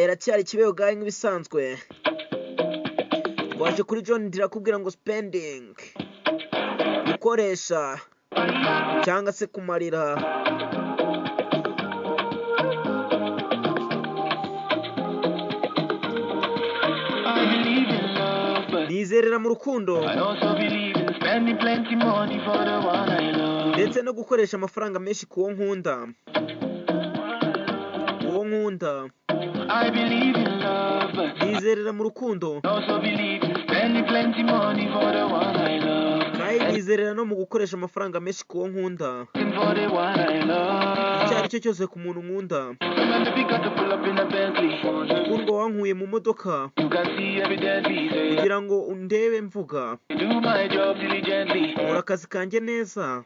iracyari Kibeho gahe nk'ibisanzwe. Twaje kuri John ndirakubwira ngo spending, gukoresha cyangwa se kumarira. Nizerera mu rukundo ndetse no gukoresha amafaranga menshi kuwo nkunda. Nizerera mu rukundo kandi nizerera no mu gukoresha amafaranga menshi kuwo nkunda, icyo ari cyo cyose ku muntu nkunda. Ukundwa wankuye mu modoka kugira ngo undebe mvuga, nkora akazi kanjye neza.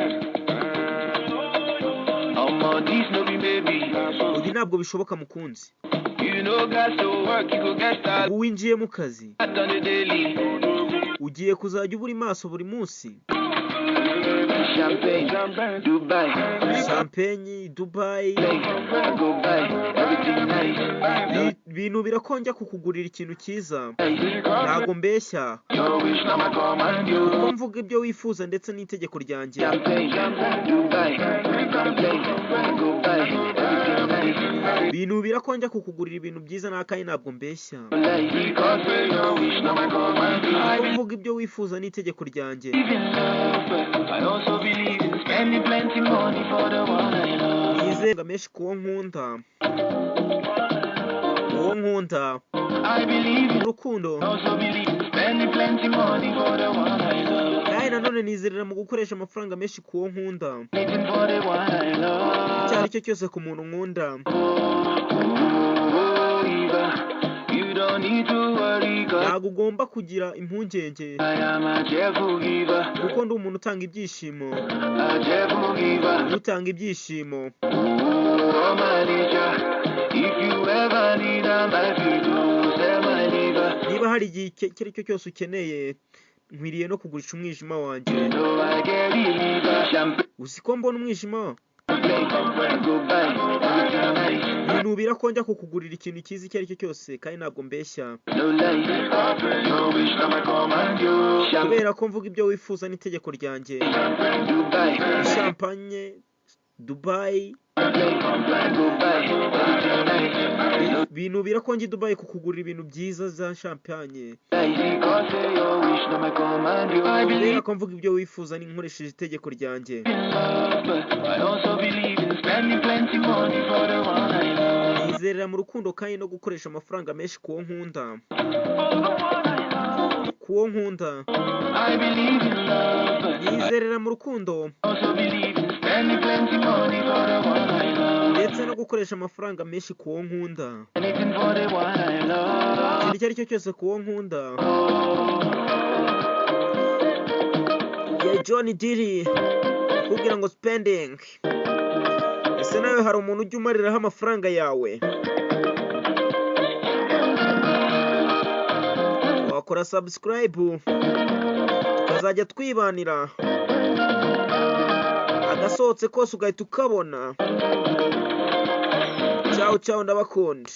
Ibi ntabwo bishoboka mukunzi. Uwinjiye mu kazi ugiye kuzajya ubura maso buri munsi. Champagne, Dubai, ibintu birakonja kukugurira ikintu cyiza. Ntago mbeshya kuko mvuga ibyo wifuza ndetse n'itegeko ryanjye. Ibintu birakonja kukugurira ibintu byiza n'akayi, ntabwo mbeshya kuko mvuga ibyo wifuza n'itegeko ryanjye. Nizerera menshi kuwo nkunda, urukundo. Kandi nanone nizerera mu gukoresha amafaranga menshi kuwo nkunda, icyo ari cyo cyose ku muntu nkunda. Ntabwo ugomba kugira impungenge kuko ndi umuntu utanga ibyishimo. Utanga ibyishimo. Niba hari igihe icyo ari cyo cyose ukeneye, nkwiriye no kugurisha umwijima wanjye. Uzi ko mbona umwijima. Ibintu birakonja kukugurira ikintu cyiza icyo ari cyo cyose kandi ntabwo mbeshya kubera ko mvuga ibyo wifuza n'itegeko ryanjye. Champagne, Dubai, ibintu birakonja i Dubai kukugurira ibintu byiza za champagne kubera ko mvuga ibyo wifuza n'inkoresheje itegeko ryanjye. Nizerera mu rukundo kandi no gukoresha amafaranga menshi kuwo nkunda. Nizerera mu rukundo ndetse no gukoresha amafaranga menshi kuwo nkunda, ikintu icyo ari cyo cyose kuwo nkunda. John Diri kubwira ngo spending. Ese nawe hari umuntu ujya umariraho amafaranga yawe? Wakora subscribe tukazajya twibanira, agasohotse kose ugahita ukabona. Ciao ndabakunda.